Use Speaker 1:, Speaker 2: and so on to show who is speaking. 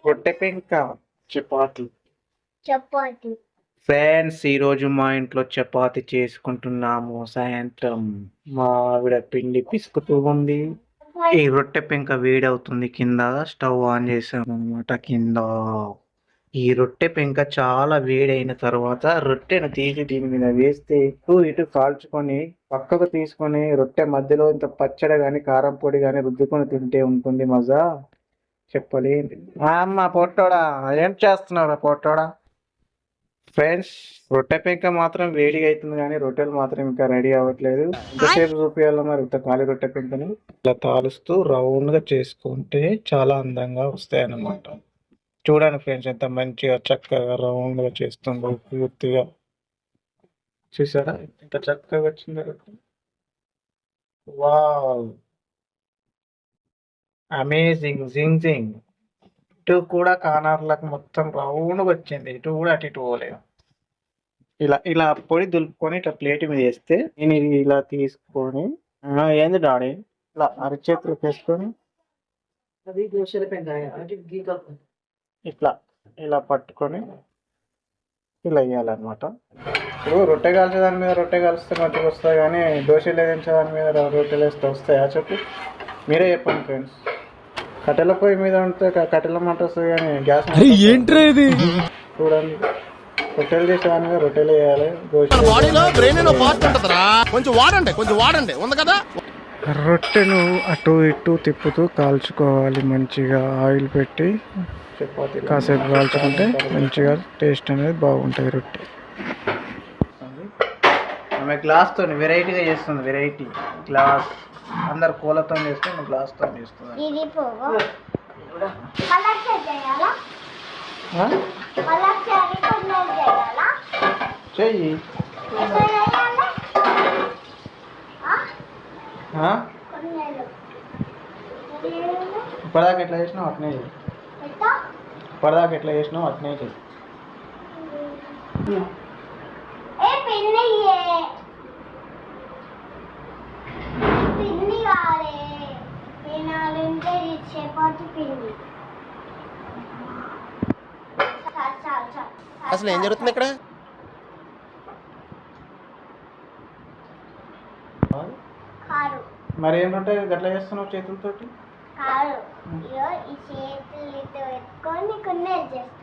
Speaker 1: రొట్టె పెంక చపాతి
Speaker 2: చపాతి
Speaker 1: ఫ్రెండ్స్, ఈరోజు మా ఇంట్లో చపాతి చేసుకుంటున్నాము. సాయంత్రం మా ఆవిడ పిండి పిసుకుతూ ఉంది. ఈ రొట్టె పెంక వేడవుతుంది. కింద స్టవ్ ఆన్ చేసాము అనమాట. కింద ఈ రొట్టె పెంక చాలా వేడైన తర్వాత రొట్టెను తీసి దీని మీద వేస్తే ఇటు కాల్చుకొని పక్కకు తీసుకొని రొట్టె మధ్యలో ఇంత పచ్చడి గాని కారం పొడి గాని రుద్దుకొని తింటే ఉంటుంది మజా చెప్పలేండి. అమ్మ పొట్టోడా, ఏం చేస్తున్నారా పొట్టోడా? ఫ్రెండ్స్, రొట్టె పెంక మాత్రం వేడిగా అవుతుంది కానీ రొట్టెలు మాత్రం ఇంకా రెడీ అవ్వట్లేదు. ఎంతసేపు చూపించాలో మరి ఇంత ఖాళీ రొట్టె పెంకని ఇలా తాలుస్తూ రౌండ్ గా చేసుకుంటే చాలా అందంగా వస్తాయి అన్నమాట. చూడండి ఫ్రెండ్స్, ఎంత మంచిగా చక్కగా రౌండ్ గా చేస్తుందో పూర్తిగా. చూసారా ఎంత చక్కగా వచ్చిందో రొట్టె? వావ్, అమేజింగ్, జింగ్ జింగ్. ఇటు కూడా కార్నర్లకు మొత్తం రౌండ్గా వచ్చింది. ఇటు కూడా అటు ఇటు పోలేదు. ఇలా ఇలా పొడి దులుపుకొని ఇట్లా ప్లేట్ మీద వేస్తే నేను ఇది ఇలా తీసుకొని ఏంది డాడీ ఇలా అరచేతులు వేసుకొని
Speaker 3: అది దోశల పెంక
Speaker 1: ఇట్లా ఇలా పట్టుకొని ఇలా వేయాలన్నమాట. ఇప్పుడు రొట్టె కాల్చే దాని మీద రొట్టె కాల్స్తే మంచిగా వస్తాయి కానీ దోశలు వేయించే దాని మీద రొట్టెలు వేస్తే వస్తాయా చెప్పు? మీరే చెప్పండి ఫ్రెండ్స్. కట్టెల పొయ్యి మీద ఉంటే కట్టెల మంట వస్తుంది కానీ గ్యాస్
Speaker 4: ఏంట్రీ
Speaker 1: చూడండి. రొట్టెలు చేసే దాని మీద రొట్టెలు వేయాలి. రొట్టెను అటు ఇటు తిప్పుతూ కాల్చుకోవాలి. మంచిగా ఆయిల్ పెట్టి కాసేపు కాల్చుకుంటే మంచిగా టేస్ట్ అనేది బాగుంటుంది రొట్టె. ఆమె గ్లాస్తో వెరైటీగా చేస్తుంది. Variety glass. అందరు కూలతో చేస్తే గ్లాస్తో చేస్తుంది.
Speaker 2: ఇది పోగో కలర్ చేయాలా? కలర్ చేయాలి, కొన్నేలు చేయాలా?
Speaker 1: చెయ్యి.
Speaker 2: కొన్నేలు
Speaker 1: ఇప్పటిదాకా ఎట్లా చేసినావు అట్నే చెయ్యి. ఇప్పటిదాకా ఎట్లా చేసినావు అట్నే చెయ్యి.
Speaker 2: పిండి కాలే నేనాలంటే చపాతి పిండి.
Speaker 4: అసలు ఏం జరుగుతుంది ఇక్కడ?
Speaker 2: కారు
Speaker 1: మరి ఏంటంటే గట్లా చేస్తున్నావు చేతులతోటి?
Speaker 2: కారు ఈ చేతులతో ఎత్తుకొని కొన్నేలు చేస్తాను.